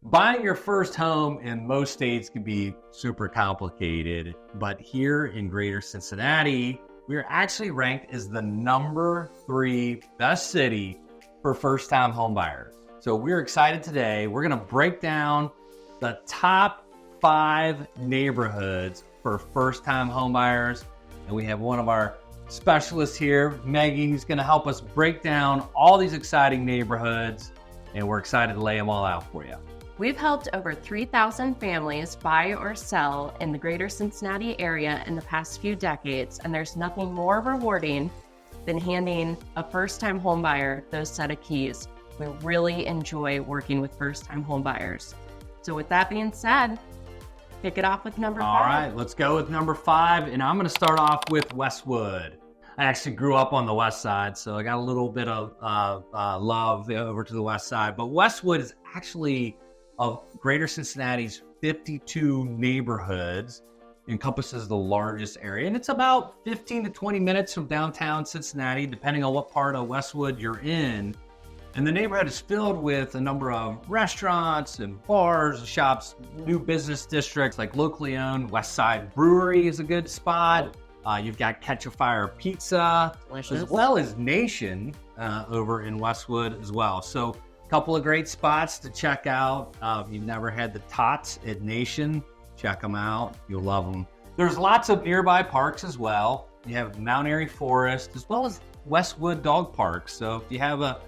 Buying your first home in most states can be super complicated, but here in Greater Cincinnati, we are actually ranked as the #3 best city for first-time home buyers. So we're excited today. We're going to break down the top 5 neighborhoods for first-time home buyers, and we have one of our specialists here, Maggie, who's going to help us break down all these exciting neighborhoods, and we're excited to lay them all out for you. We've helped over 3,000 families buy or sell in the greater Cincinnati area in the past few decades, and there's nothing more rewarding than handing a first-time homebuyer those set of keys. We really enjoy working with first-time homebuyers. So with that being said, kick it off with number 5. All right, let's go with number 5, and I'm going to start off with Westwood. I actually grew up on the west side, so I got a little bit of love over to the west side, but Westwood is actually of Greater Cincinnati's 52 neighborhoods, encompasses the largest area. And it's about 15 to 20 minutes from downtown Cincinnati, depending on what part of Westwood you're in. And the neighborhood is filled with a number of restaurants and bars, shops, new business districts like locally owned West Side Brewery is a good spot. You've got Catch a Fire Pizza, Delicious. as well as Nation over in Westwood as well. So couple of great spots to check out. If you've never had the Tots at Nation, check them out. You'll love them. There's lots of nearby parks as well. You have Mount Airy Forest, as well as Westwood Dog Park. So if you have a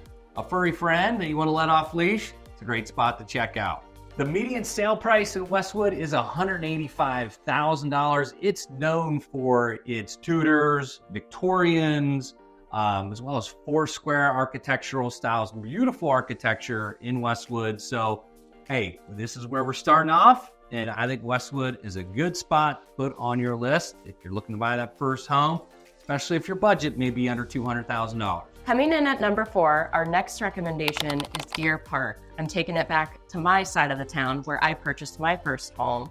furry friend that you want to let off leash, it's a great spot to check out. The median sale price in Westwood is $185,000. It's known for its Tudors, Victorians, as well as four-square architectural styles, beautiful architecture in Westwood. So, hey, this is where we're starting off, and I think Westwood is a good spot to put on your list if you're looking to buy that first home, especially if your budget may be under $200,000. Coming in at number 4, our next recommendation is Deer Park. I'm taking it back to my side of the town where I purchased my first home.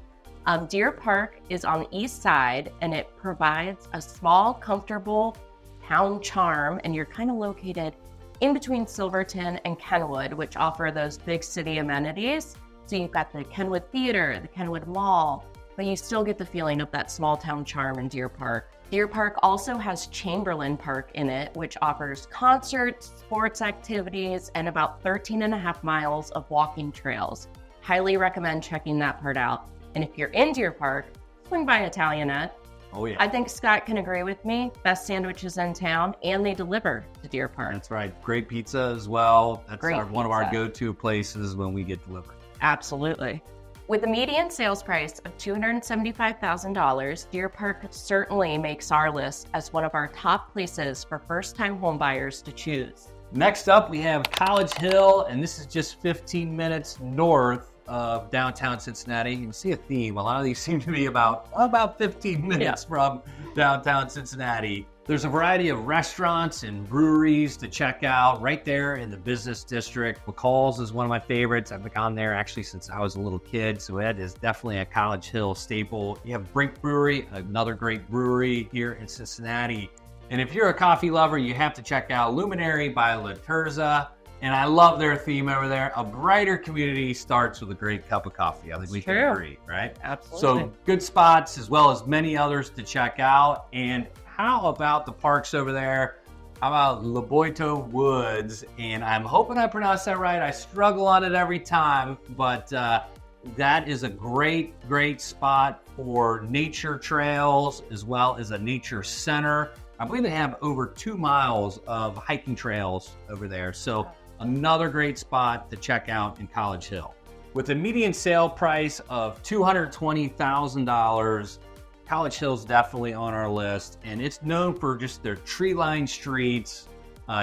Deer Park is on the east side, and it provides a small, comfortable town charm, and you're kind of located in between Silverton and Kenwood, which offer those big city amenities. So you've got the Kenwood Theater, the Kenwood Mall, but you still get the feeling of that small town charm in Deer Park. Deer Park also has Chamberlain Park in it, which offers concerts, sports activities, and about 13.5 miles of walking trails. Highly recommend checking that part out. And if you're in Deer Park, swing by Italianate. Oh, yeah. I think Scott can agree with me. Best sandwiches in town, and they deliver to Deer Park. That's right. Great pizza as well. That's one of our pizza. go-to places when we get delivered. Absolutely. With a median sales price of $275,000, Deer Park certainly makes our list as one of our top places for first-time homebuyers to choose. Next up, we have College Hill, and this is just 15 minutes north of downtown Cincinnati. You can see a theme. A lot of these seem to be about 15 minutes from downtown Cincinnati. There's a variety of restaurants and breweries to check out right there in the business district. McCall's is one of my favorites. I've been on there actually since I was a little kid, so it is definitely a College Hill staple. You have Brink Brewery, another great brewery here in Cincinnati. And if you're a coffee lover, you have to check out Luminary by La Terza. And I love their theme over there. A brighter community starts with a great cup of coffee. I think we can agree, right? Absolutely. So good spots as well as many others to check out. And how about the parks over there? How about Laboito Woods? And I'm hoping I pronounced that right. I struggle on it every time, but that is a great, great spot for nature trails as well as a nature center. I believe they have over 2 miles of hiking trails over there. So another great spot to check out in College Hill. With a median sale price of $220,000, College Hill's definitely on our list, and it's known for just their tree-lined streets.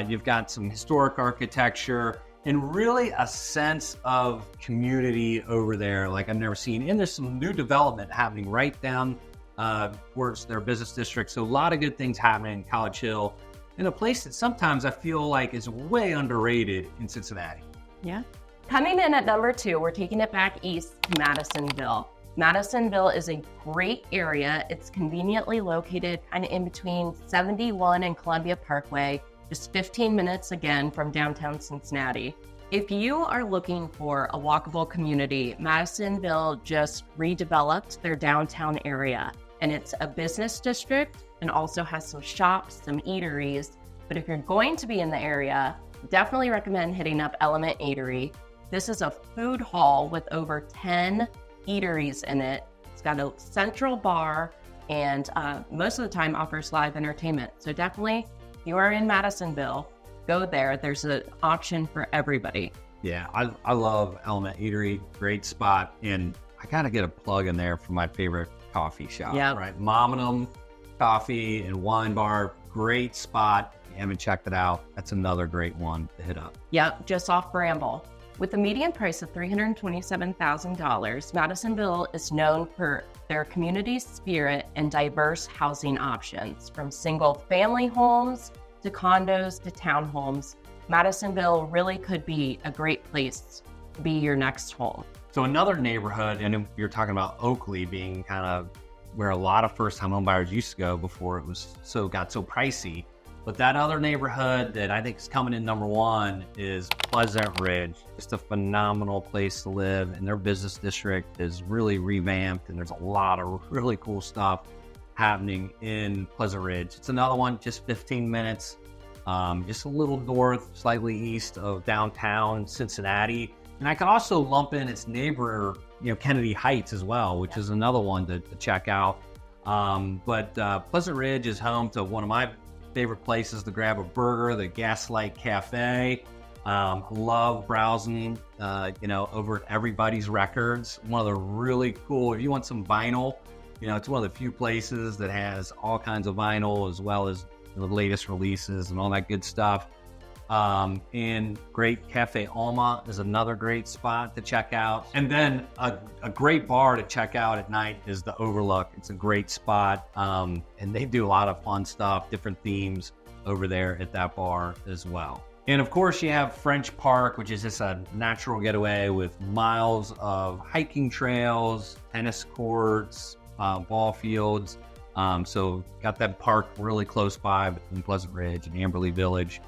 You've got some historic architecture and really a sense of community over there like I've never seen. And there's some new development happening right down towards their business district. So a lot of good things happening in College Hill, in a place that sometimes I feel like is way underrated in Cincinnati. Yeah. Coming in at number 2, we're taking it back east to Madisonville. Madisonville is a great area. It's conveniently located kind of in between 71 and Columbia Parkway, just 15 minutes again from downtown Cincinnati. If you are looking for a walkable community, Madisonville just redeveloped their downtown area, and it's a business district and also has some shops, some eateries. But if you're going to be in the area, definitely recommend hitting up Element Eatery. This is a food hall with over 10 eateries in it. It's got a central bar and most of the time offers live entertainment. So definitely, if you are in Madisonville, go there. There's an option for everybody. Yeah, I love Element Eatery, great spot. And I gotta get a plug in there for my favorite coffee shop, right? Mom and 'em Coffee and Wine Bar, great spot. If you haven't checked it out, that's another great one to hit up. Yep, just off Bramble. With a median price of $327,000, Madisonville is known for their community spirit and diverse housing options. From single family homes to condos to townhomes, Madisonville really could be a great place to be your next home. So another neighborhood, and you're talking about Oakley being kind of where a lot of first-time homebuyers used to go before it got so pricey. But that other neighborhood that I think is coming in number one is Pleasant Ridge. Just a phenomenal place to live, and their business district is really revamped, and there's a lot of really cool stuff happening in Pleasant Ridge. It's another one, just 15 minutes, just a little north, slightly east of downtown Cincinnati. And I can also lump in its neighbor, Kennedy Heights as well, which is another one to check out. But Pleasant Ridge is home to one of my favorite places to grab a burger, the Gaslight Cafe. Love browsing, over at Everybody's Records. One of the really cool, if you want some vinyl, it's one of the few places that has all kinds of vinyl as well as the latest releases and all that good stuff. And great Cafe Alma is another great spot to check out. And then a great bar to check out at night is the Overlook. It's a great spot. And they do a lot of fun stuff, different themes over there at that bar as well. And of course you have French Park, which is just a natural getaway with miles of hiking trails, tennis courts, ball fields. So got that park really close by between Pleasant Ridge and Amberley Village.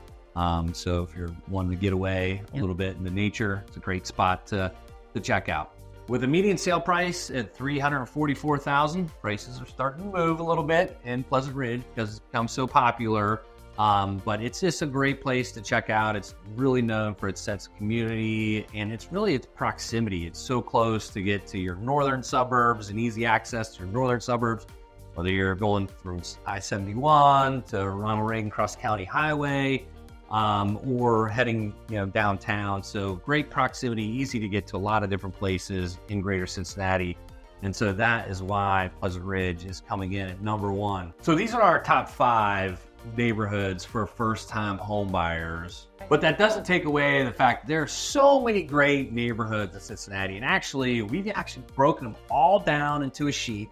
So if you're wanting to get away a little bit in the nature, it's a great spot to check out. With a median sale price at $344,000, prices are starting to move a little bit in Pleasant Ridge because it's become so popular. But it's just a great place to check out. It's really known for its sense of community, and it's proximity. It's so close to get to your northern suburbs and easy access to your northern suburbs, whether you're going through I-71 to Ronald Reagan Cross County Highway, or heading downtown. So great proximity, easy to get to a lot of different places in greater Cincinnati. And so that is why Pleasant Ridge is coming in at number one. So these are our top 5 neighborhoods for first-time home buyers. But that doesn't take away the fact there are so many great neighborhoods in Cincinnati. And we've broken them all down into a sheet,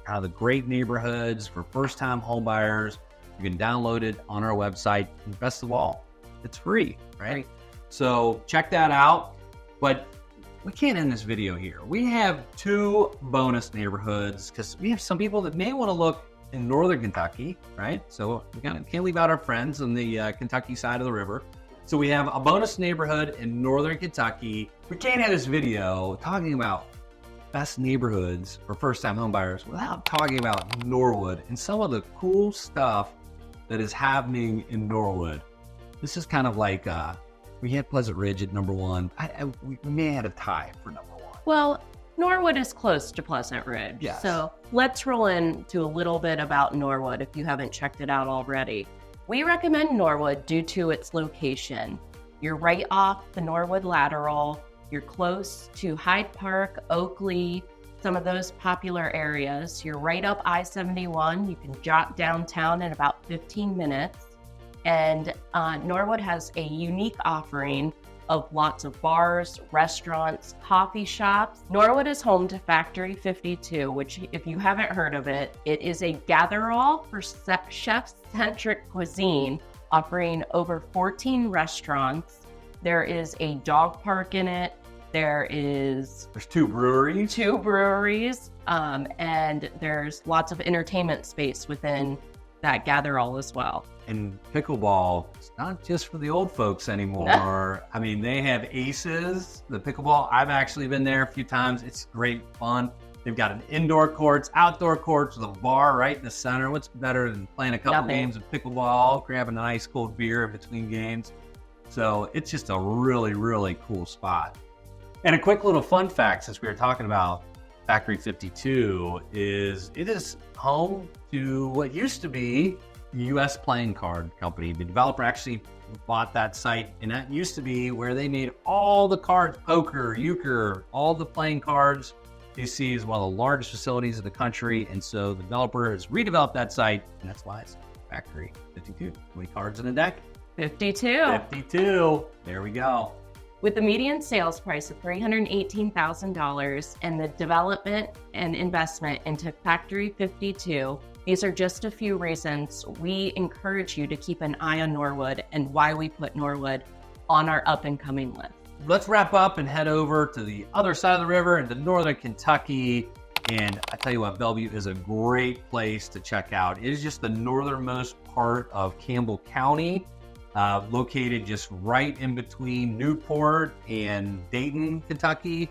kind of the great neighborhoods for first-time home buyers. You can download it on our website. And best of all, it's free, right? So check that out. But we can't end this video here. We have 2 bonus neighborhoods because we have some people that may want to look in northern Kentucky, right? So we can't leave out our friends on the Kentucky side of the river. So we have a bonus neighborhood in northern Kentucky. We can't have this video talking about best neighborhoods for first-time homebuyers without talking about Norwood and some of the cool stuff that is happening in Norwood. This is kind of like, we had Pleasant Ridge at number 1. We may have had a tie for number 1. Well, Norwood is close to Pleasant Ridge. Yes. So let's roll into a little bit about Norwood if you haven't checked it out already. We recommend Norwood due to its location. You're right off the Norwood Lateral. You're close to Hyde Park, Oakley, some of those popular areas. You're right up I-71. You can jot downtown in about 15 minutes. And Norwood has a unique offering of lots of bars, restaurants, coffee shops. Norwood is home to Factory 52, which if you haven't heard of it, it is a gather-all for chef-centric cuisine, offering over 14 restaurants. There is a dog park in it. There's 2 breweries. 2 breweries, and there's lots of entertainment space within that gather all as well. And pickleball, it's not just for the old folks anymore. I mean, they have aces, the pickleball. I've actually been there a few times. It's great fun. They've got an indoor courts, outdoor courts with a bar right in the center. What's better than playing a couple games of pickleball, grabbing a nice cold beer in between games? So it's just a really, really cool spot. And a quick little fun fact, since we were talking about Factory 52, is it is home to what used to be the U.S. Playing Card Company. The developer actually bought that site, and that used to be where they made all the cards, poker, euchre, all the playing cards. You see is one of the largest facilities in the country, and so the developer has redeveloped that site, and that's why it's Factory 52. How many cards in a deck? 52. 52. There we go. With the median sales price of $318,000 and the development and investment into Factory 52, these are just a few reasons we encourage you to keep an eye on Norwood and why we put Norwood on our up-and-coming list. Let's wrap up and head over to the other side of the river into northern Kentucky. And I tell you what, Bellevue is a great place to check out. It is just the northernmost part of Campbell County, located just right in between Newport and Dayton, Kentucky.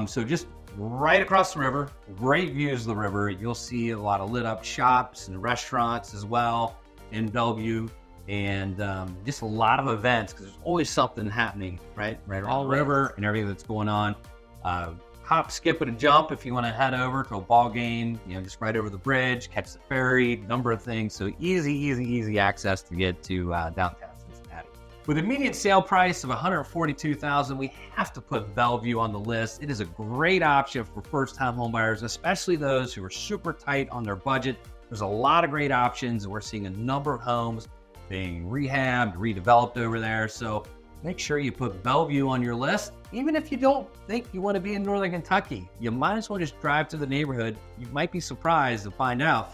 So just right across the river, great views of the river. You'll see a lot of lit up shops and restaurants as well in Bellevue, and just a lot of events because there's always something happening right around the river and everything that's going on. Hop, skip, and a jump if you want to head over to a ball game, just right over the bridge, catch the ferry, number of things. So easy access to get to downtown Cincinnati. With a median sale price of $142,000, we have to put Bellevue on the list. It is a great option for first-time homebuyers, especially those who are super tight on their budget. There's a lot of great options, and we're seeing a number of homes being rehabbed, redeveloped over there. So make sure you put Bellevue on your list. Even if you don't think you want to be in northern Kentucky, you might as well just drive to the neighborhood. You might be surprised to find out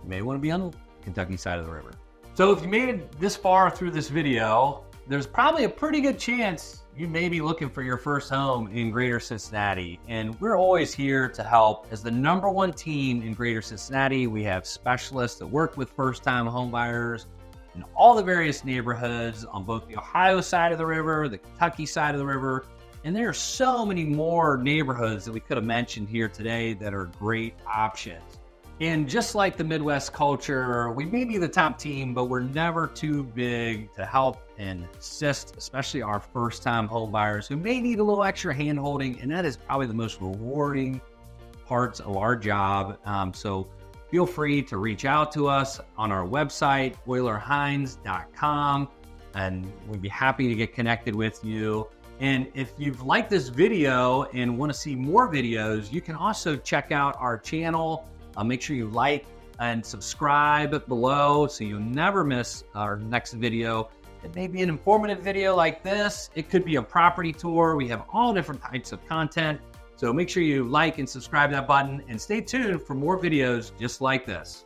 you may want to be on the Kentucky side of the river. So if you made it this far through this video, there's probably a pretty good chance you may be looking for your first home in Greater Cincinnati. And we're always here to help. As the #1 team in Greater Cincinnati, we have specialists that work with first-time homebuyers in all the various neighborhoods on both the Ohio side of the river, the Kentucky side of the river. And there are so many more neighborhoods that we could have mentioned here today that are great options. And just like the Midwest culture, we may be the top team, but we're never too big to help and assist, especially our first-time home buyers who may need a little extra hand-holding, and that is probably the most rewarding parts of our job. So feel free to reach out to us on our website, oylerhines.com, and we'd be happy to get connected with you. And if you've liked this video and want to see more videos, you can also check out our channel. Make sure you like and subscribe below so you'll never miss our next video. It may be an informative video like this. It could be a property tour. We have all different types of content. So make sure you like and subscribe that button and stay tuned for more videos just like this.